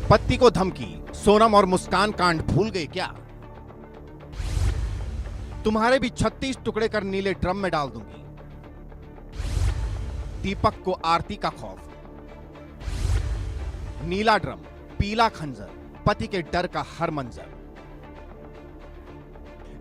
पति को धमकी, सोनम और मुस्कान कांड भूल गए क्या? तुम्हारे भी 36 टुकड़े कर नीले ड्रम में डाल दूंगी। दीपक को आरती का खौफ, नीला ड्रम, पीला खंजर, पति के डर का हर मंजर।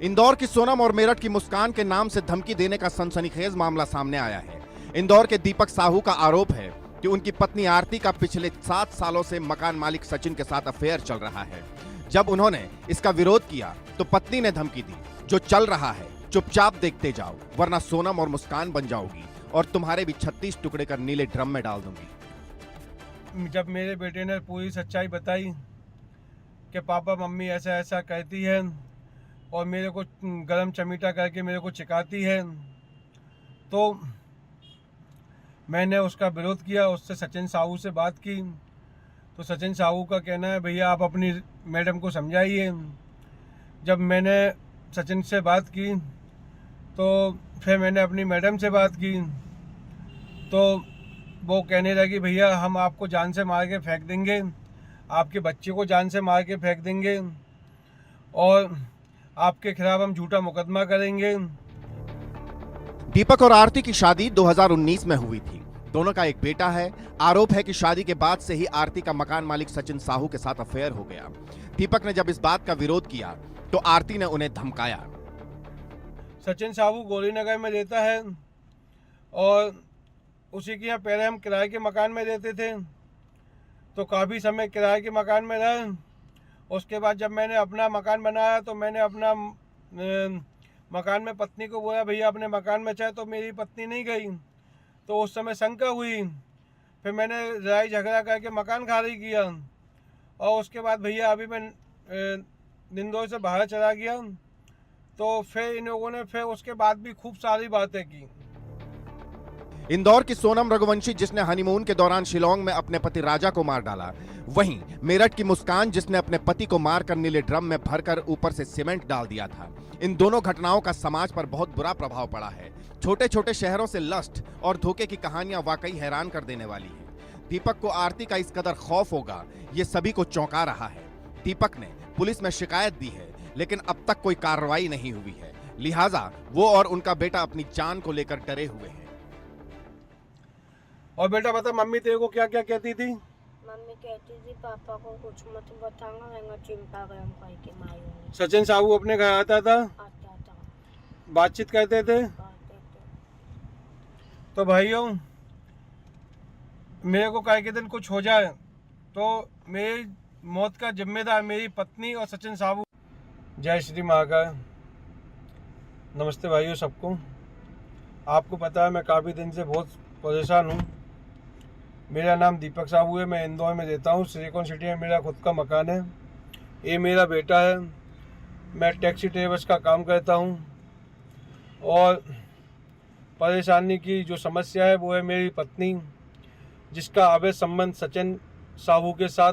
इंदौर की सोनम और मेरठ की मुस्कान के नाम से धमकी देने का सनसनीखेज मामला सामने आया है। इंदौर के दीपक साहू का आरोप है कि उनकी पत्नी आरती का पिछले 7 सालों से मकान मालिक सचिन के साथ अफेयर चल रहा है। जब उन्होंने इसका विरोध किया तो पत्नी ने धमकी दी, जो चल रहा है चुपचाप देखते जाओ, वरना सोनम और मुस्कान बन जाओगी और तुम्हारे भी 36 टुकड़े कर नीले ड्रम में डाल दूंगी। जब मेरे बेटे ने पूरी सच्चाई बताई कि पापा मम्मी ऐसा ऐसा कहती है और मेरे को गरम चमीटा करके मेरे को चिकाती है, तो मैंने उसका विरोध किया। उससे सचिन साहू से बात की तो सचिन साहू का कहना है, भैया आप अपनी मैडम को समझाइए। जब मैंने सचिन से बात की तो फिर मैंने अपनी मैडम से बात की तो वो कहने लगी, भैया हम आपको जान से मार के फेंक देंगे, आपके बच्चे को जान से मार के फेंक देंगे और आपके खिलाफ हम झूठा मुकदमा करेंगे। दीपक और आरती की शादी 2019 में हुई थी। दोनों का एक बेटा है। आरोप है कि शादी के बाद से ही आरती का मकान मालिक सचिन साहू के साथ अफेयर हो गया। दीपक ने जब इस बात का विरोध किया तो आरती ने उन्हें धमकाया। सचिन साहू गोलीनगर में रहता है और उसी के यहाँ पहले हम किराए के मकान में रहते थे, तो काफ़ी समय किराए के मकान में रहे। उसके बाद जब मैंने अपना मकान बनाया तो मैंने अपना मकान में पत्नी को बोला, भैया अपने मकान में चाहे, तो मेरी पत्नी नहीं गई। तो उस समय शंका हुई, फिर मैंने लड़ाई झगड़ा करके मकान खाली किया और उसके बाद भैया अभी मैं इंदौर से बाहर चला गया। तो फिर इन लोगों ने फिर उसके बाद भी खूब सारी बातें की। इंदौर की सोनम रघुवंशी, जिसने हनीमून के दौरान शिलोंग में अपने पति राजा को मार डाला, वहीं मेरठ की मुस्कान, जिसने अपने पति को मारकर नीले ड्रम में भरकर ऊपर से सीमेंट डाल दिया था। इन दोनों घटनाओं का समाज पर बहुत बुरा प्रभाव पड़ा है। छोटे छोटे शहरों से लस्ट और धोखे की कहानियां वाकई हैरान कर देने वाली है। दीपक को आरती का इस कदर खौफ होगा, ये सभी को चौंका रहा है। दीपक ने पुलिस में शिकायत दी है, लेकिन अब तक कोई कार्रवाई नहीं हुई है। लिहाजा वो और उनका बेटा अपनी जान को लेकर डरे हुए हैं। और बेटा बता, मम्मी तेरे को क्या क्या कहती थी? मम्मी कहती थी पापा को कुछ मत बताना, रहेगा चिंता गरम करके मारूंगी। सचिन साहू अपने घर आता था, आता था, बातचीत करते थे। कहते थे। तो भाइयों, मेरे को कल के दिन कुछ हो जाए तो मेरी मौत का जिम्मेदार मेरी पत्नी और सचिन साहू। जय श्री महाकाल। नमस्ते भाइयों सबको। आपको पता है मैं काफ़ी दिन से बहुत परेशान हूँ। मेरा नाम दीपक साहू है, मैं इंदौर में रहता हूँ। सिलिकॉन सिटी में मेरा खुद का मकान है। ये मेरा बेटा है। मैं टैक्सी ड्राइवर्स का काम करता हूँ और परेशानी की जो समस्या है वो है मेरी पत्नी, जिसका अवैध संबंध सचिन साहू के साथ